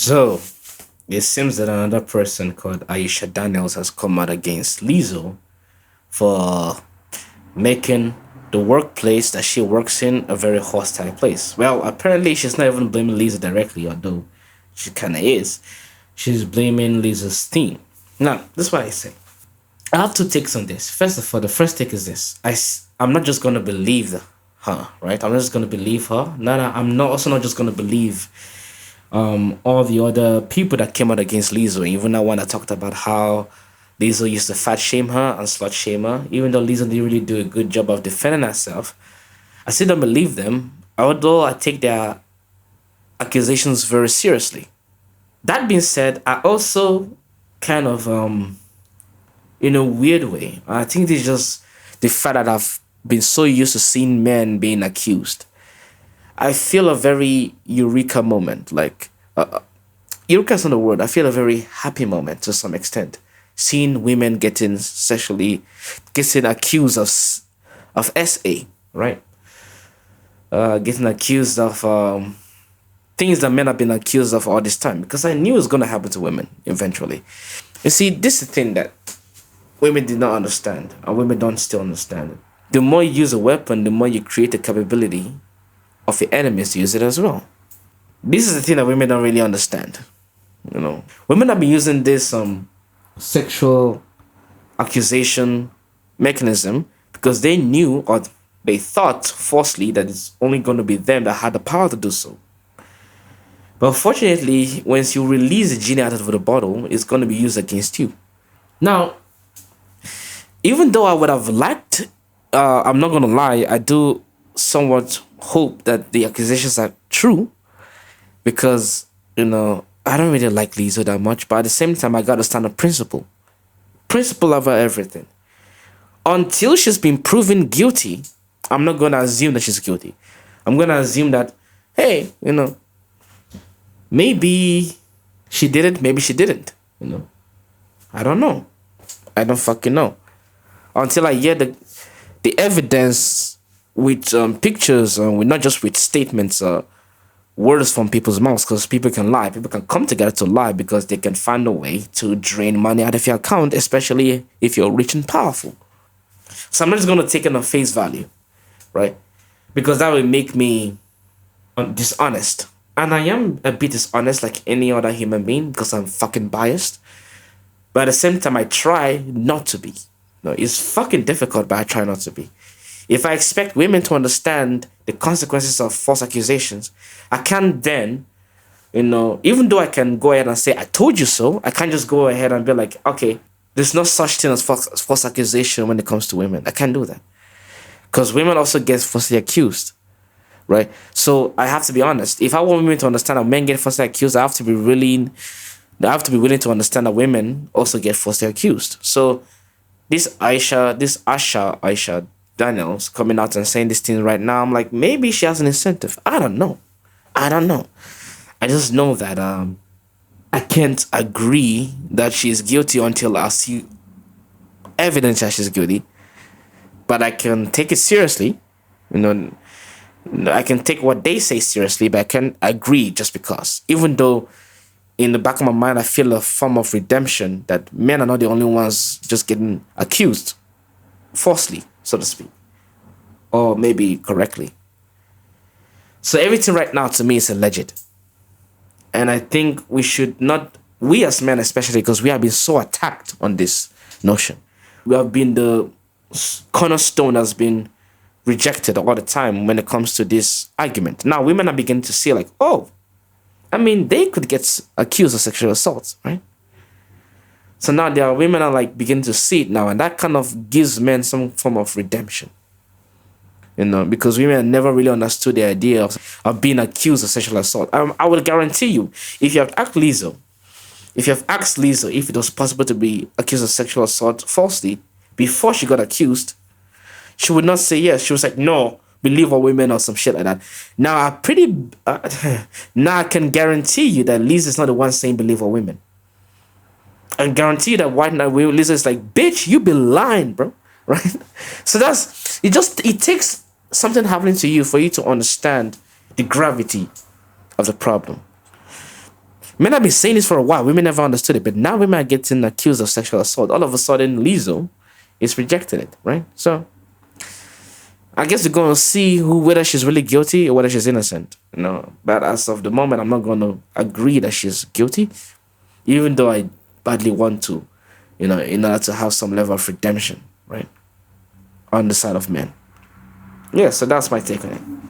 So it seems that another person called Aisha Daniels has come out against Lizzo for making the workplace that she works in a very hostile place. Well, apparently she's not even blaming Lizzo directly, although she kind of is. She's blaming Lizzo's team. Now, this is what I say. I have two takes on this. First of all, the first take is this. I'm not just going to believe her, right? I'm not just going to believe her. No, I'm not also not just going to believe all the other people that came out against Lizzo. Even that one that talked about how Lizzo used to fat shame her and slut shame her, even though Lizzo didn't really do a good job of defending herself. I still don't believe them, although I take their accusations very seriously. That being said, I also kind of, in a weird way, I think it's just the fact that I've been so used to seeing men being accused. I feel a very eureka moment. Like, eureka is not a word. I feel a very happy moment to some extent. Seeing women getting getting accused of SA, right? Getting accused of things that men have been accused of all this time. Because I knew it was going to happen to women eventually. You see, this is the thing that women did not understand, and women don't still understand. The more you use a weapon, the more you create the capability of your enemies to use it as well. This is the thing that women don't really understand. Women have been using this sexual accusation mechanism because they knew or they thought falsely that it's only going to be them that had the power to do so. But unfortunately, once you release the genie out of the bottle, it's going to be used against you. Now, even though I would have liked, I'm not going to lie, I do somewhat hope that the accusations are true because, I don't really like Lizzo that much, but at the same time, I got to stand on principle. Principle over everything. Until she's been proven guilty, I'm not going to assume that she's guilty. I'm going to assume that, hey, maybe she did it, maybe she didn't, I don't know. I don't fucking know. Until I hear the evidence with pictures, with not just with statements, words from people's mouths, because people can lie. People can come together to lie because they can find a way to drain money out of your account, especially if you're rich and powerful. So I'm not just going to take it on face value, right? Because that will make me dishonest. And I am a bit dishonest like any other human being because I'm fucking biased. But at the same time, I try not to be. No, it's fucking difficult, but I try not to be. If I expect women to understand the consequences of false accusations, I can't then, even though I can go ahead and say, I told you so, I can't just go ahead and be like, okay, there's no such thing as false accusation when it comes to women. I can't do that. Because women also get falsely accused, right? So I have to be honest. If I want women to understand that men get falsely accused, I have to be willing to understand that women also get falsely accused. So this Aisha Daniels coming out and saying this thing right now, I'm like, maybe she has an incentive. I don't know. I just know that I can't agree that she's guilty until I see evidence that she's guilty. But I can take it seriously. I can take what they say seriously, but I can't agree just because. Even though in the back of my mind, I feel a form of redemption that men are not the only ones just getting accused falsely, so to speak, or maybe correctly. So everything right now to me is alleged. And I think we should not, we as men especially, because we have been so attacked on this notion. We have been the cornerstone that's been rejected all the time when it comes to this argument. Now women are beginning to see like, oh, they could get accused of sexual assault, right? So now there are women are like beginning to see it now, and that kind of gives men some form of redemption. Because women never really understood the idea of being accused of sexual assault. I will guarantee you, if you have asked Lizzo if it was possible to be accused of sexual assault falsely before she got accused, she would not say yes. She was like, no, believe all women or some shit like that. Now, now I can guarantee you that Lizzo is not the one saying believe all women. I guarantee you that white now Lizzo is like, bitch, you be lying, bro. Right? So it takes something happening to you for you to understand the gravity of the problem. Men have been saying this for a while. Women never understood it, but now women are getting accused of sexual assault. All of a sudden, Lizzo is rejecting it, right? So I guess we're going to see whether she's really guilty or whether she's innocent. But as of the moment, I'm not going to agree that she's guilty, even though I badly want to, in order to have some level of redemption, right, on the side of men. Yeah, so that's my take on it.